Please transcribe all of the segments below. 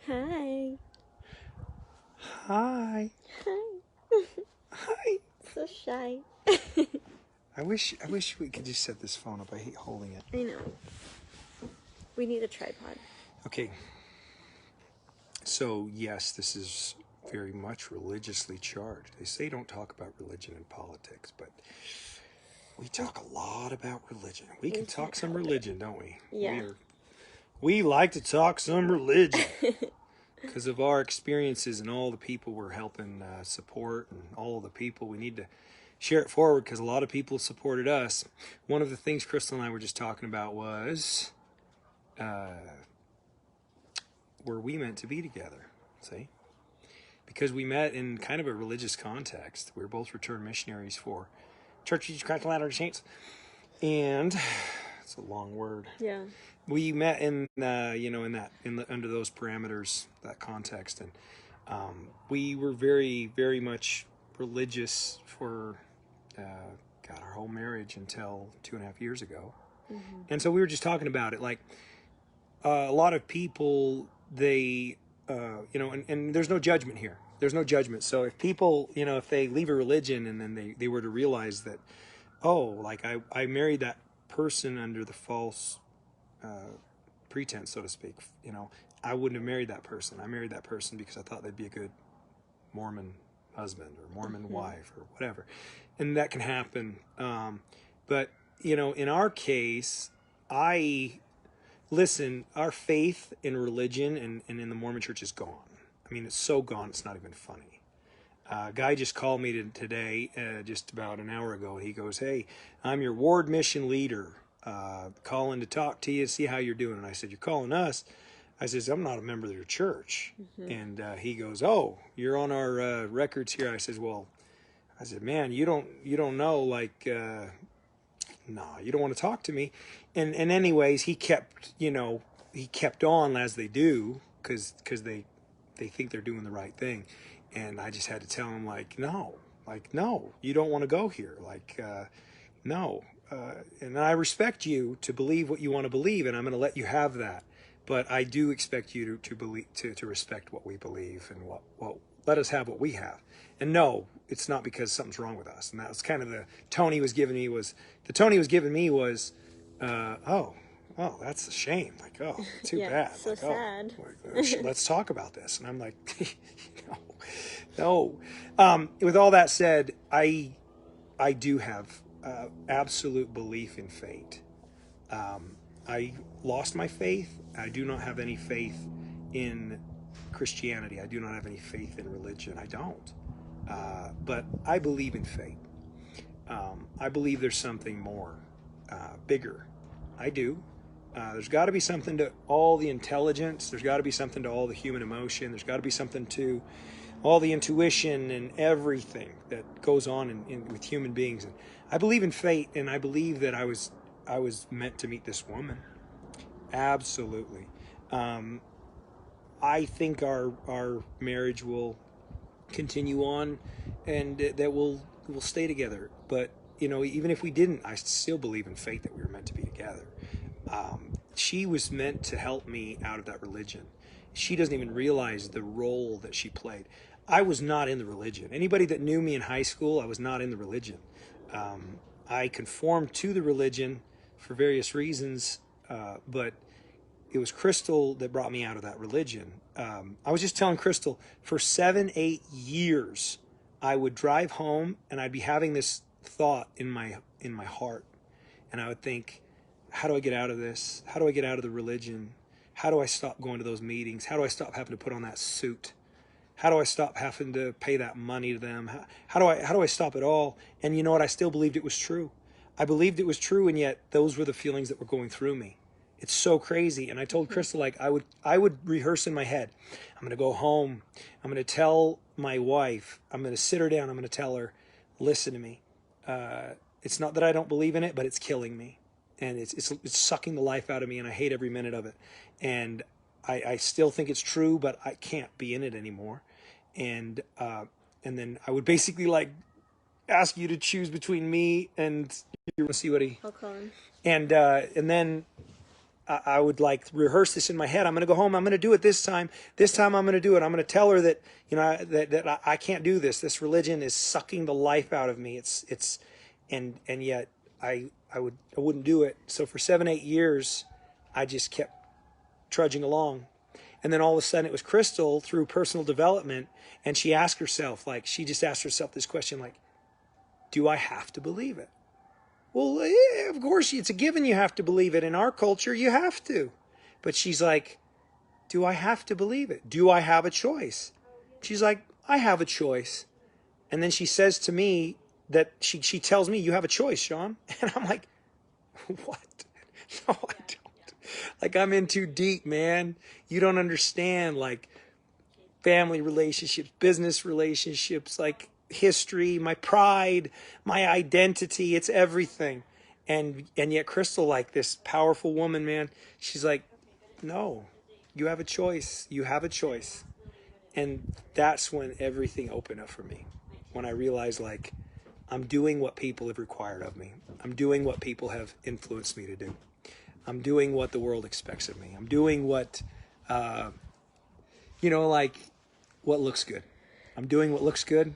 Hi. Hi. Hi. Hi. So shy. I wish we could just set this phone up. I hate holding it. I know. We need a tripod. Okay. So, yes, this is very much religiously charged. They say don't talk about religion and politics, but we talk a lot about religion. We can talk can't some help it. religion, don't we? Yeah. We like to talk some religion because of our experiences and all the people we're helping support and all the people we need to share it forward because a lot of people supported us. One of the things Crystal and I were just talking about was were we meant to be together? See? Because we met in kind of a religious context. We were both returned missionaries for Church of Jesus Christ of Latter-day Saints. And it's a long word. Yeah. We met in under those parameters, that context, and we were very, very much religious for our whole marriage until 2.5 years ago. Mm-hmm. And so we were just talking about it, like a lot of people, they, and there's no judgment here. There's no judgment. So if people, if they leave a religion and then they were to realize that, oh, like I married that person under the false pretense, so to speak, I wouldn't have married that person. I married that person because I thought they'd be a good Mormon husband or Mormon wife or whatever. And that can happen. But, in our case, listen, our faith in religion and in the Mormon church is gone. I mean, it's so gone, it's not even funny. A guy just called me today, just about an hour ago. He goes, "Hey, I'm your ward mission leader, calling to talk to you, see how you're doing." And I said, "You're calling us?" I says, "I'm not a member of your church." Mm-hmm. And he goes, "Oh, you're on our records here." I said, "Well," I said, "Man, you don't know, like, no, you don't want to talk to me." And anyways, he kept on as they do, because they think they're doing the right thing. And I just had to tell him, like, no, you don't want to go here. Like, no. And I respect you to believe what you want to believe, and I'm going to let you have that. But I do expect you to believe, to respect what we believe, and what let us have what we have. And no, it's not because something's wrong with us. And that was kind of the tone he was giving me was, oh, that's a shame. Like, oh, too Yeah. bad. So Like, sad. let's talk about this. And I'm like, no. With all that said, I do have absolute belief in fate. I lost my faith. I do not have any faith in Christianity. I do not have any faith in religion. I don't. But I believe in fate. I believe there's something more, bigger. I do. There's got to be something to all the intelligence. There's got to be something to all the human emotion. There's got to be something to all the intuition and everything that goes on with human beings. And I believe in fate, and I believe that I was meant to meet this woman. Absolutely. I think our marriage will continue on, and that we'll stay together. But even if we didn't, I still believe in fate that we were meant to be together. She was meant to help me out of that religion. She doesn't even realize the role that she played. I was not in the religion. Anybody that knew me in high school, I was not in the religion. I conformed to the religion for various reasons, but it was Crystal that brought me out of that religion. I was just telling Crystal, for 7, 8 years, I would drive home and I'd be having this thought in my heart, and I would think, how do I get out of this? How do I get out of the religion? How do I stop going to those meetings? How do I stop having to put on that suit? How do I stop having to pay that money to them? How do I stop it all? And you know what? I still believed it was true. I believed it was true, and yet those were the feelings that were going through me. It's so crazy. And I told Crystal, like, I would rehearse in my head. I'm going to go home. I'm going to tell my wife. I'm going to sit her down. I'm going to tell her, listen to me. It's not that I don't believe in it, but it's killing me, and it's sucking the life out of me, and I hate every minute of it. And I still think it's true, but I can't be in it anymore. And then I would basically, like, ask you to choose between me and you. See what he. I'll call him. And then I would like rehearse this in my head. I'm going to go home. I'm going to do it this time. This time I'm going to do it. I'm going to tell her that, that I can't do this. This religion is sucking the life out of me. And yet I wouldn't do it. So for 7-8 years, I just kept trudging along. And then all of a sudden it was Crystal through personal development. And she asked herself, she just asked herself this question, do I have to believe it? Well, yeah, of course, it's a given you have to believe it. In our culture, you have to. But she's like, do I have to believe it? Do I have a choice? She's like, I have a choice. And then she says to me that she tells me, you have a choice, Sean. And I'm like, what? No, I don't. I'm in too deep, man. You don't understand, family relationships, business relationships, history, my pride, my identity, it's everything. And yet Crystal, this powerful woman, man, she's like, no, you have a choice. You have a choice. And that's when everything opened up for me. When I realized, I'm doing what people have required of me. I'm doing what people have influenced me to do. I'm doing what the world expects of me. I'm doing what, what looks good. I'm doing what looks good.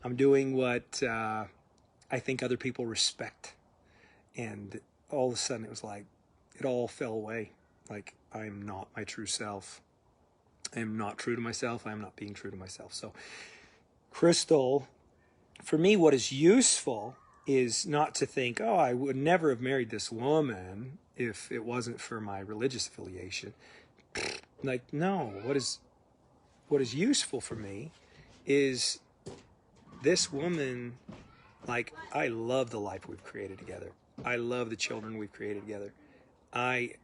I'm doing what I think other people respect. And all of a sudden it was it all fell away. I am not my true self. I am not true to myself. I am not being true to myself. So Crystal, for me, what is useful is not to think, oh, I would never have married this woman if it wasn't for my religious affiliation. No, what is useful for me is this woman, I love the life we've created together. I love the children we've created together. I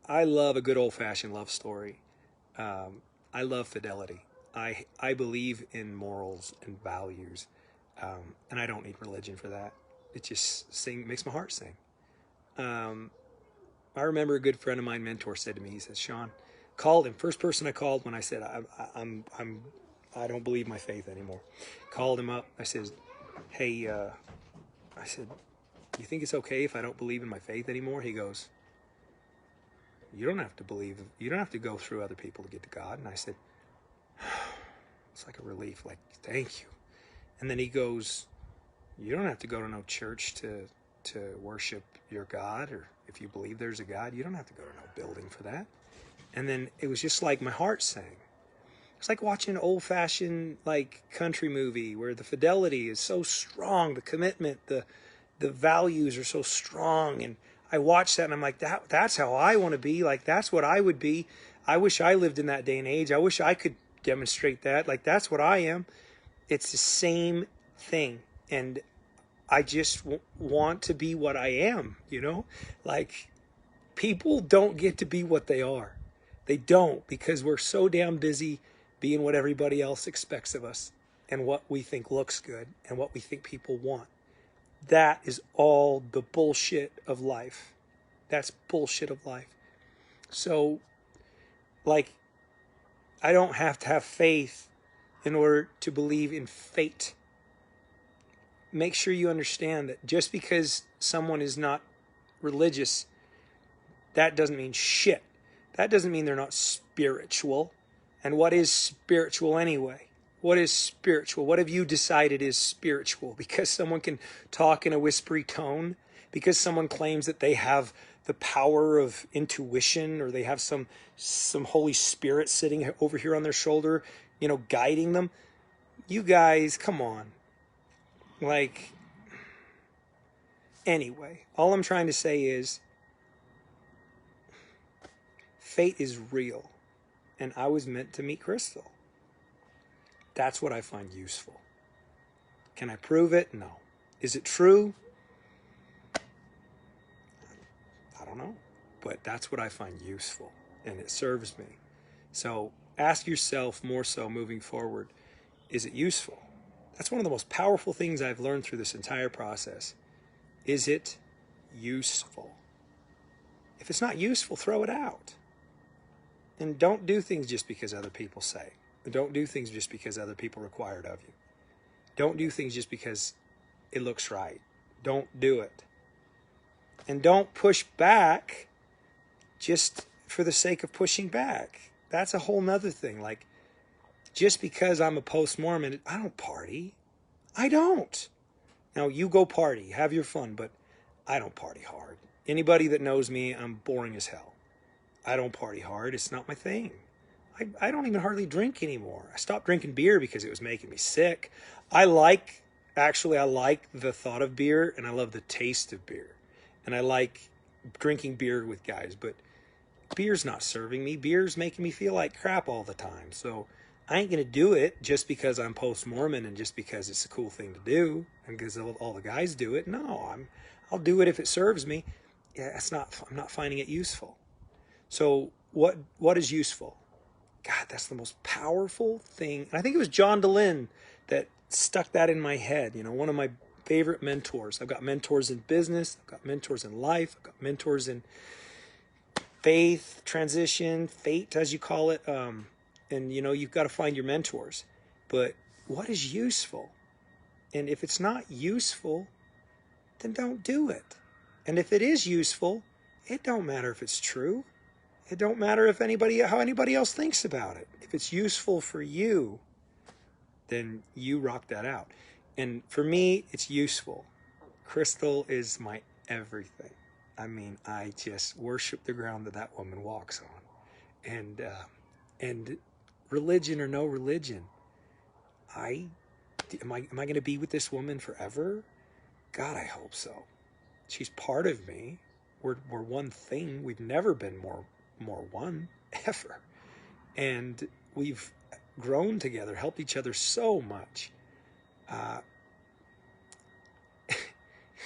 love a good old-fashioned love story. I love fidelity. I believe in morals and values, and I don't need religion for that. It just makes my heart sing. I remember a good friend of mine, mentor, said to me, he says, Sean, called him, first person I called when I said I don't believe my faith anymore. Called him up. I said, hey, you think it's okay if I don't believe in my faith anymore? He goes, you don't have to believe. You don't have to go through other people to get to God. And I said, it's like a relief. Thank you. And then he goes, you don't have to go to no church to worship your God, or if you believe there's a God, you don't have to go to no building for that. And then it was just my heart sang. It's like watching an old-fashioned country movie where the fidelity is so strong, the commitment, the values are so strong. And I watched that and I'm like, that's how I want to be. That's what I would be. I wish I lived in that day and age. I wish I could demonstrate that. That's what I am. It's the same thing. And I just want to be what I am, people don't get to be what they are. They don't, because we're so damn busy being what everybody else expects of us and what we think looks good and what we think people want. That is all the bullshit of life. That's bullshit of life. So, I don't have to have faith in order to believe in fate. Make sure you understand that just because someone is not religious, that doesn't mean shit. That doesn't mean they're not spiritual. And what is spiritual anyway? What is spiritual? What have you decided is spiritual? Because someone can talk in a whispery tone, because someone claims that they have the power of intuition, or they have some Holy Spirit sitting over here on their shoulder, guiding them. You guys, come on. Anyway, all I'm trying to say is fate is real, and I was meant to meet Crystal. That's what I find useful. Can I prove it? No. Is it true? I don't know. But that's what I find useful, and it serves me. So ask yourself more so moving forward, is it useful? That's one of the most powerful things I've learned through this entire process. Is it useful? If it's not useful, throw it out. And don't do things just because other people say. Don't do things just because other people require it of you. Don't do things just because it looks right. Don't do it. And don't push back just for the sake of pushing back. That's a whole nother thing. Like, just because I'm a post-Mormon, I don't party. I don't. Now, you go party, have your fun, but I don't party hard. Anybody that knows me, I'm boring as hell. I don't party hard. It's not my thing. I don't even hardly drink anymore. I stopped drinking beer because it was making me sick. I like the thought of beer, and I love the taste of beer. And I like drinking beer with guys, but beer's not serving me. Beer's making me feel like crap all the time. So I ain't going to do it just because I'm post-Mormon and just because it's a cool thing to do and because all the guys do it. No, I'll do it if it serves me. Yeah, I'm not finding it useful. So what is useful? God, that's the most powerful thing. And I think it was John DeLynn that stuck that in my head. You know, one of my favorite mentors. I've got mentors in business. I've got mentors in life. I've got mentors in faith, transition, fate, as you call it. And, you know, you've got to find your mentors. But what is useful? And if it's not useful, then don't do it. And if it is useful, it don't matter if it's true. It don't matter if how anybody else thinks about it. If it's useful for you, then you rock that out. And for me, it's useful. Crystal is my everything. I mean, I just worship the ground that woman walks on. And religion or no religion, am I going to be with this woman forever? God, I hope so. She's part of me. We're one thing. We've never been more one, ever. And we've grown together, helped each other so much.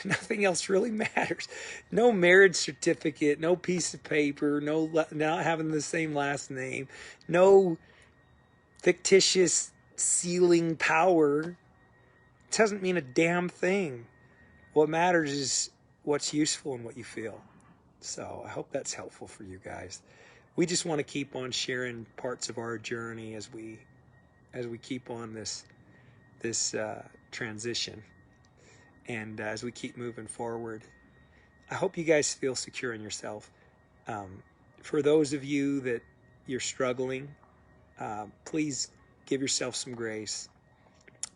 Nothing else really matters. No marriage certificate, no piece of paper, not having the same last name, no fictitious sealing power. It doesn't mean a damn thing. What matters is what's useful and what you feel. So I hope that's helpful for you guys. We just want to keep on sharing parts of our journey as we keep on this transition, and as we keep moving forward. I hope you guys feel secure in yourself. For those of you that you're struggling, please give yourself some grace.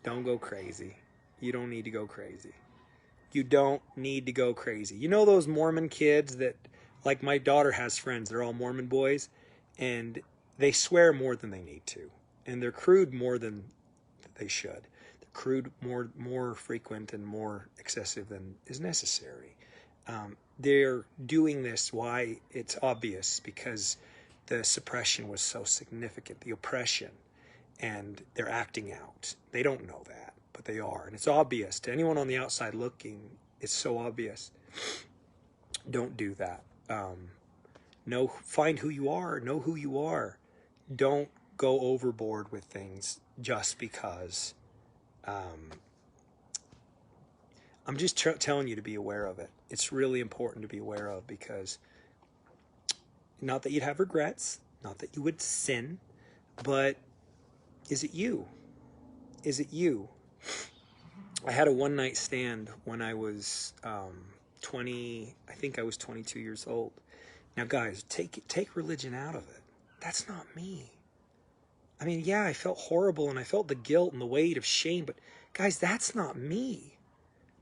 Don't go crazy. You don't need to go crazy. You don't need to go crazy. You know those Mormon kids that, like my daughter has friends, they're all Mormon boys, and they swear more than they need to. And they're crude more than they should. They're crude more frequent and more excessive than is necessary. They're doing this, why it's obvious, because the suppression was so significant, the oppression, and they're acting out. They don't know that, but they are. And it's obvious to anyone on the outside looking. It's so obvious. Don't do that. Find who you are. Know who you are. Don't go overboard with things just because. I'm just telling you to be aware of it. It's really important to be aware of, because not that you'd have regrets, not that you would sin, but is it you? Is it you? I had a one-night stand when I was 20. I think I was 22 years old. Now, guys, take religion out of it. That's not me. I mean, yeah, I felt horrible and I felt the guilt and the weight of shame, but guys, that's not me.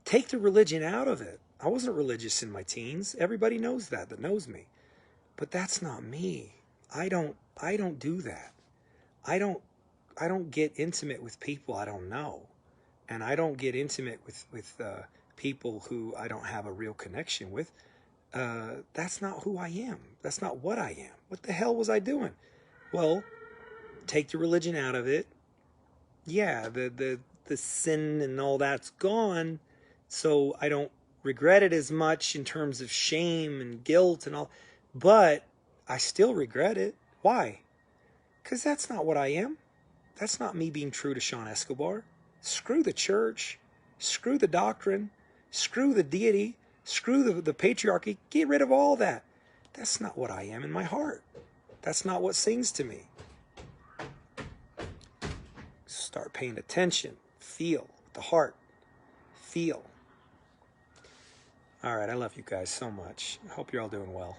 Take the religion out of it. I wasn't religious in my teens. Everybody knows that knows me. But that's not me. I don't do that. I don't get intimate with people I don't know. And I don't get intimate with people who I don't have a real connection with. That's not who I am. That's not what I am. What the hell was I doing? Well, take the religion out of it. Yeah, the sin and all that's gone. So I don't regret it as much in terms of shame and guilt and all. But I still regret it. Why? Because that's not what I am. That's not me being true to Sean Escobar. Screw the church. Screw the doctrine. Screw the deity. Screw the patriarchy. Get rid of all that. That's not what I am in my heart. That's not what sings to me. Start paying attention. Feel with the heart. Feel. All right, I love you guys so much. I hope you're all doing well.